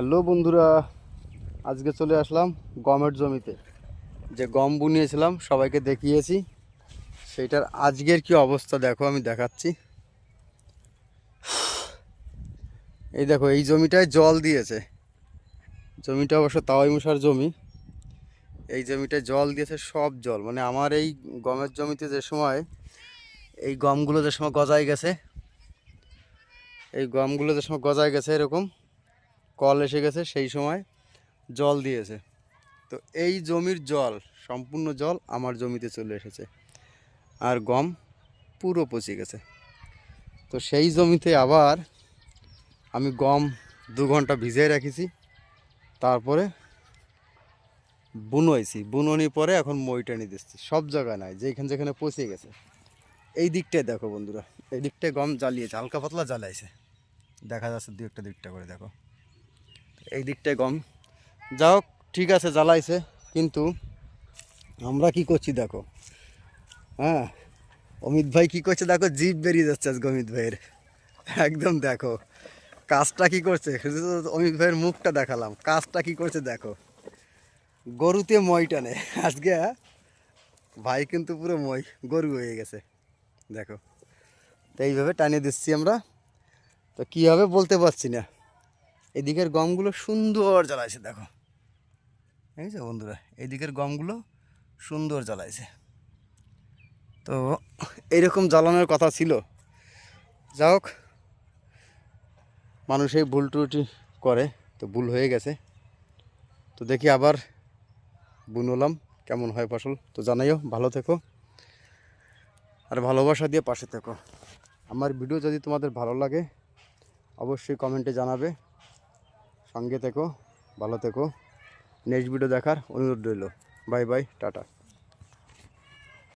Hello বন্ধুরা, আজকে চলে আসলাম গমের জমিতে। যে গম বুনিয়েছিলাম সবাইকে দেখিয়েছি, সেইটার আজকের কি অবস্থা দেখো, আমি দেখাচ্ছি। এই দেখো, এই জমিটায় জল দিয়েছে। জমিটা অবশ্য তাওয়াই মশার জমি। এই জমিটায় জল দিয়েছে, সব জল, মানে আমার এই গমের জমিতে যে সময় এই গমগুলো যে সময় গজায় গেছে, এরকম কল এসে গেছে, সেই সময় জল দিয়েছে। তো এই জমির জল, সম্পূর্ণ জল আমার জমিতে চলে এসেছে, আর গম পুরো পচে গেছে। তো সেই জমিতে আবার আমি গম 2 ঘন্টা ভিজিয়ে রেখেছি, তারপরে বুননির পরে এখন মই টেনে দিচ্ছি। সব জায়গায় নাই, যেখানে যেখানে পচে গেছে। এই দিকটায় দেখো বন্ধুরা, এই দিকটায় গম জ্বালিয়েছে, হালকা পাতলা জ্বালাইছে, দেখা যাচ্ছে দিকটা করে দেখো। এই দিকটায় গম যাও, ঠিক আছে জ্বালাইছে, কিন্তু আমরা কি করছি দেখো। হ্যাঁ, অমিত ভাই কি করছে দেখো, জিভ বেরিয়ে যাচ্ছে আজকে অমিত ভাইয়ের। একদম দেখো কাজটা কি করছে, শুধু অমিত ভাইয়ের মুখটা দেখালাম, কাজটা কি করছে দেখো। গরুতে মই টানে আজকে, ভাই কিন্তু পুরো মই গরু হয়ে গেছে দেখো। তো এইভাবে টানিয়ে দিচ্ছি আমরা। তো কী হবে বলতে পারছি না। এদিকের গমগুলো সুন্দর জ্বালাইছে দেখো, বুঝছো বন্ধুরা, এদিকের গমগুলো সুন্দর জ্বালাইছে। তো এইরকম জ্বালানোর কথা ছিল, যা হোক, মানুষ এই ভুল ত্রুটি করে, তো ভুল হয়ে গেছে। তো দেখি আবার বুনলাম, কেমন হয় ফসল তো জানাইও। ভালো থেকো আর ভালোবাসা দিয়ে পাশে থেকো। আমার ভিডিও যদি তোমাদের ভালো লাগে অবশ্যই কমেন্টে জানাবে। সঙ্গে থেকো, ভালো থেকো। নেক্সট ভিডিও দেখার অনুরোধ রইল। Bye bye, tata.